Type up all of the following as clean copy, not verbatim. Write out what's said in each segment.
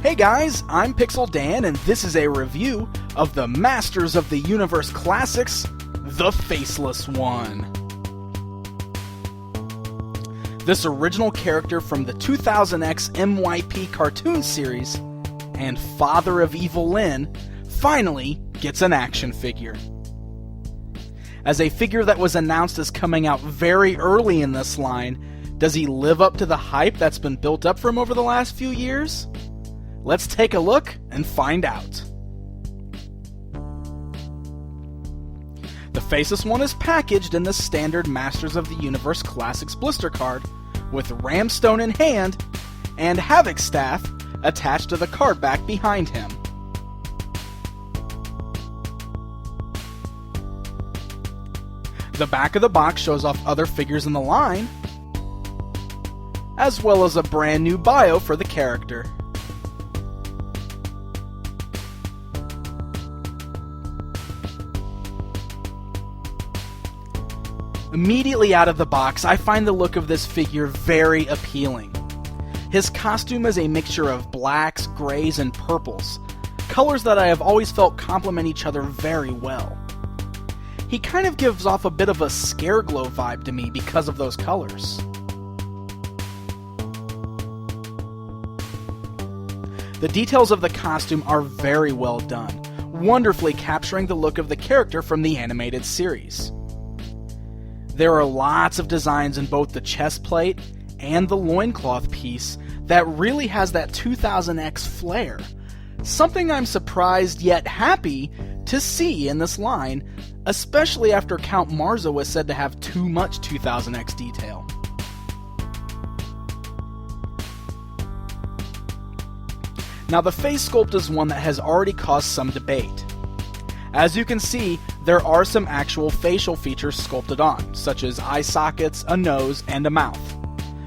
Hey guys, I'm Pixel Dan, and this is a review of the Masters of the Universe Classics, The Faceless One. This original character from the 2000X MYP cartoon series, and father of Evil Lyn, finally gets an action figure. As a figure that was announced as coming out very early in this line, does he live up to the hype that's been built up for him over the last few years? Let's take a look and find out. The Faceless One is packaged in the standard Masters of the Universe Classics blister card, with Ramstone in hand and Havoc Staff attached to the card back behind him. The back of the box shows off other figures in the line, as well as a brand new bio for the character. Immediately out of the box, I find the look of this figure very appealing. His costume is a mixture of blacks, grays, and purples, colors that I have always felt complement each other very well. He kind of gives off a bit of a Scareglow vibe to me because of those colors. The details of the costume are very well done, wonderfully capturing the look of the character from the animated series. There are lots of designs in both the chest plate and the loincloth piece that really has that 2000X flair, something I'm surprised yet happy to see in this line, especially after Count Marza was said to have too much 2000X detail. Now, the face sculpt is one that has already caused some debate. As you can see, there are some actual facial features sculpted on, such as eye sockets, a nose, and a mouth,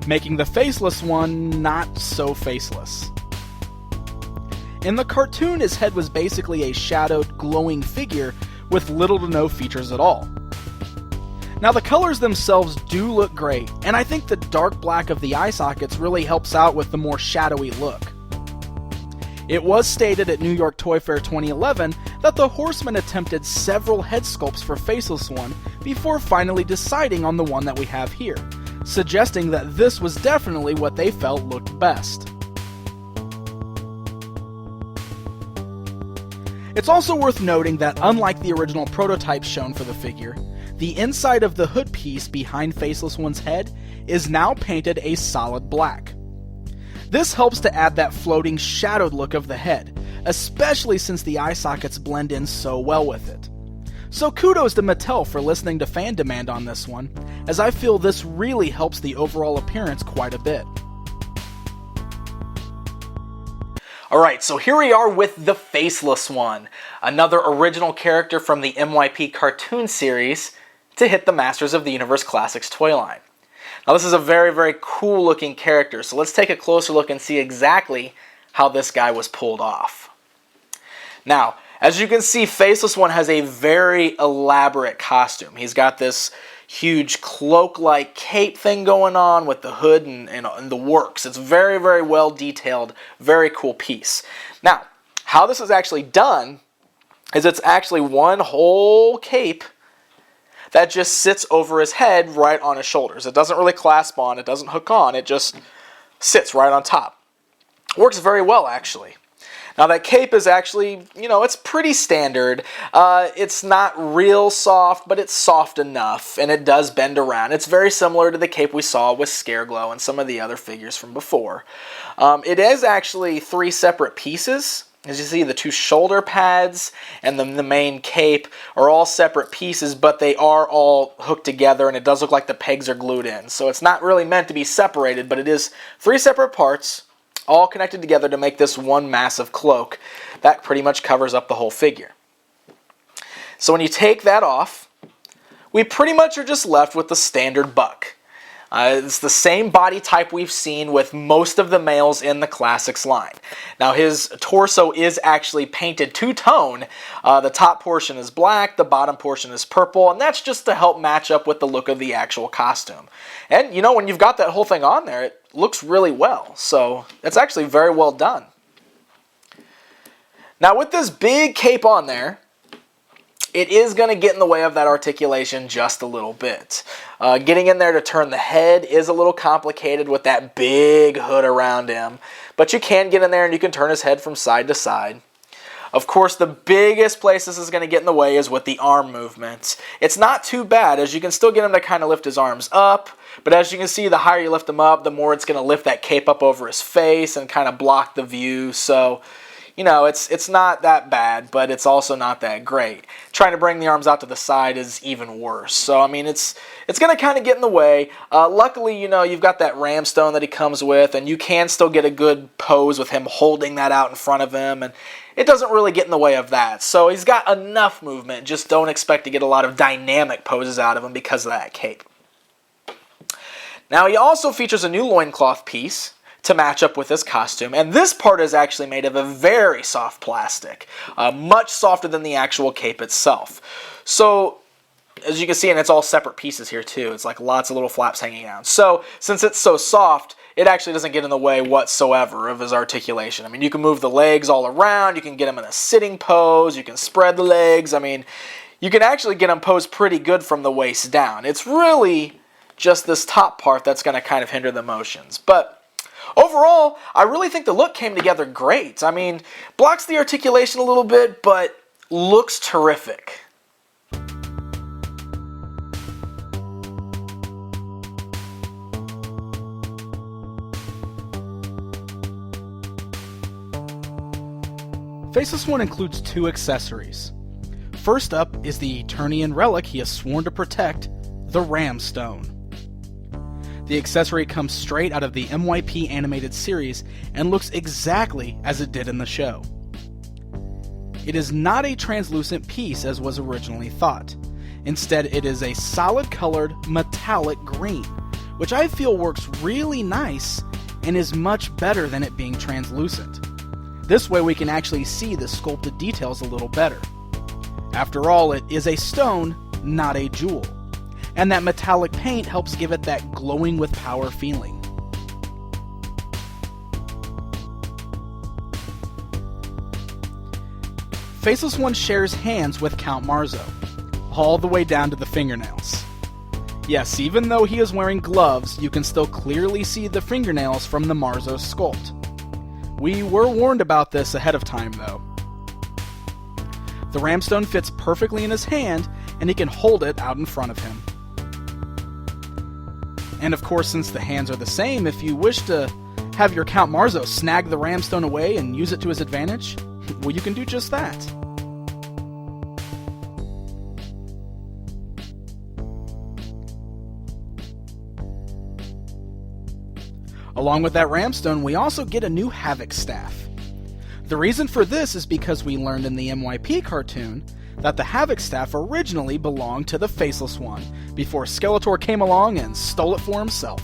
making the Faceless One not so faceless. In the cartoon, his head was basically a shadowed, glowing figure with little to no features at all. Now, the colors themselves do look great, and I think the dark black of the eye sockets really helps out with the more shadowy look. It was stated at New York Toy Fair 2011 that the Horsemen attempted several head sculpts for Faceless One before finally deciding on the one that we have here, suggesting that this was definitely what they felt looked best. It's also worth noting that unlike the original prototype shown for the figure, the inside of the hood piece behind Faceless One's head is now painted a solid black. This helps to add that floating, shadowed look of the head, especially since the eye sockets blend in so well with it. So kudos to Mattel for listening to fan demand on this one, as I feel this really helps the overall appearance quite a bit. Alright, so here we are with the Faceless One, another original character from the MYP cartoon series to hit the Masters of the Universe Classics toy line. Now, this is a very, very cool looking character, so let's take a closer look and see exactly how this guy was pulled off. Now, as you can see, Faceless One has a very elaborate costume. He's got this huge cloak-like cape thing going on with the hood and the works. It's very, very well detailed, very cool piece. Now, how this is actually done is it's actually one whole cape that just sits over his head right on his shoulders. It doesn't really clasp on, it doesn't hook on, it just sits right on top. Works very well, actually. Now, that cape is actually, it's pretty standard. It's not real soft, but it's soft enough, and it does bend around. It's very similar to the cape we saw with Scareglow and some of the other figures from before. It is actually 3 separate pieces. As you see, the 2 shoulder pads and the main cape are all separate pieces, but they are all hooked together, and it does look like the pegs are glued in. So it's not really meant to be separated, but it is 3 separate parts, all connected together to make this one massive cloak that pretty much covers up the whole figure. So when you take that off, we pretty much are just left with the standard buck. It's the same body type we've seen with most of the males in the Classics line. Now, his torso is actually painted two-tone. The top portion is black, the bottom portion is purple, and that's just to help match up with the look of the actual costume. And, when you've got that whole thing on there, it looks really well. So, it's actually very well done. Now with this big cape on there, it is going to get in the way of that articulation just a little bit. Getting in there to turn the head is a little complicated with that big hood around him, but you can get in there and you can turn his head from side to side. Of course, the biggest place this is going to get in the way is with the arm movements. It's not too bad, as you can still get him to kind of lift his arms up, but as you can see, the higher you lift him up, the more it's going to lift that cape up over his face and kind of block the view. So, you know, it's not that bad, but it's also not that great. Trying to bring the arms out to the side is even worse. So, I mean, it's going to kind of get in the way. Luckily, you know, you've got that ramstone that he comes with, and you can still get a good pose with him holding that out in front of him, and it doesn't really get in the way of that. So he's got enough movement, just don't expect to get a lot of dynamic poses out of him because of that cape. Now, he also features a new loincloth piece to match up with his costume, and this part is actually made of a very soft plastic, much softer than the actual cape itself. So, as you can see, and it's all separate pieces here too, it's like lots of little flaps hanging down. So, since it's so soft, it actually doesn't get in the way whatsoever of his articulation. I mean, you can move the legs all around, you can get him in a sitting pose, you can spread the legs, I mean, you can actually get him posed pretty good from the waist down. It's really just this top part that's going to kind of hinder the motions. But overall, I really think the look came together great. I mean, blocks the articulation a little bit, but looks terrific. Faceless One includes 2 accessories. First up is the Eternian relic he has sworn to protect, the Ramstone. The accessory comes straight out of the MYP animated series and looks exactly as it did in the show. It is not a translucent piece as was originally thought. Instead, it is a solid colored metallic green, which I feel works really nice and is much better than it being translucent. This way we can actually see the sculpted details a little better. After all, it is a stone, not a jewel. And that metallic paint helps give it that glowing with power feeling. Faceless One shares hands with Count Marzo, all the way down to the fingernails. Yes, even though he is wearing gloves, you can still clearly see the fingernails from the Marzo sculpt. We were warned about this ahead of time, though. The Ramstone fits perfectly in his hand, and he can hold it out in front of him. And of course, since the hands are the same, if you wish to have your Count Marzo snag the Ramstone away and use it to his advantage, well, you can do just that. Along with that Ramstone, we also get a new Havoc Staff. The reason for this is because we learned in the MYP cartoon that the Havoc Staff originally belonged to the Faceless One, before Skeletor came along and stole it for himself.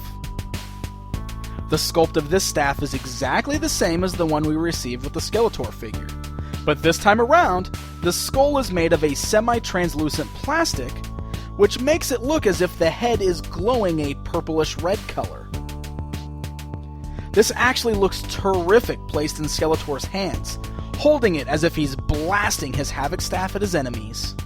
The sculpt of this staff is exactly the same as the one we received with the Skeletor figure, but this time around, the skull is made of a semi-translucent plastic, which makes it look as if the head is glowing a purplish red color. This actually looks terrific placed in Skeletor's hands, holding it as if he's blasting his Havoc Staff at his enemies.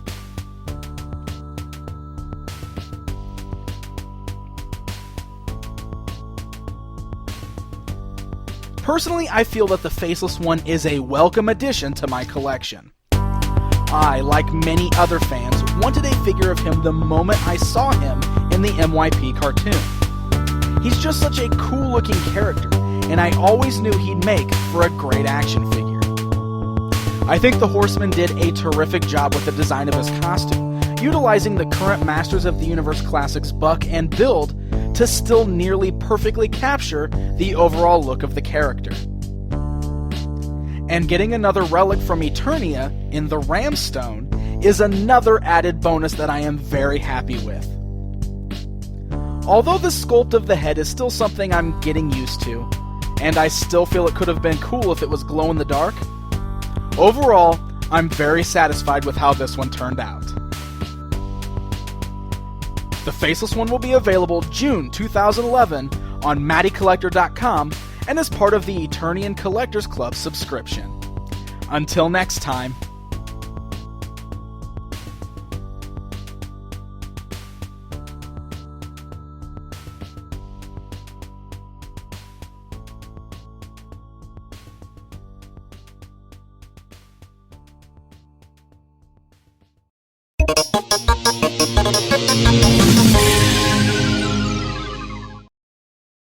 Personally, I feel that the Faceless One is a welcome addition to my collection. I, like many other fans, wanted a figure of him the moment I saw him in the MYP cartoon. He's just such a cool looking character, and I always knew he'd make for a great action figure. I think the Horseman did a terrific job with the design of his costume, utilizing the current Masters of the Universe Classics buck and build to still nearly perfectly capture the overall look of the character. And getting another relic from Eternia in the Ramstone is another added bonus that I am very happy with. Although the sculpt of the head is still something I'm getting used to, and I still feel it could have been cool if it was glow in the dark, overall, I'm very satisfied with how this one turned out. The Faceless One will be available June 2011 on MattyCollector.com and is part of the Eternian Collectors Club subscription. Until next time.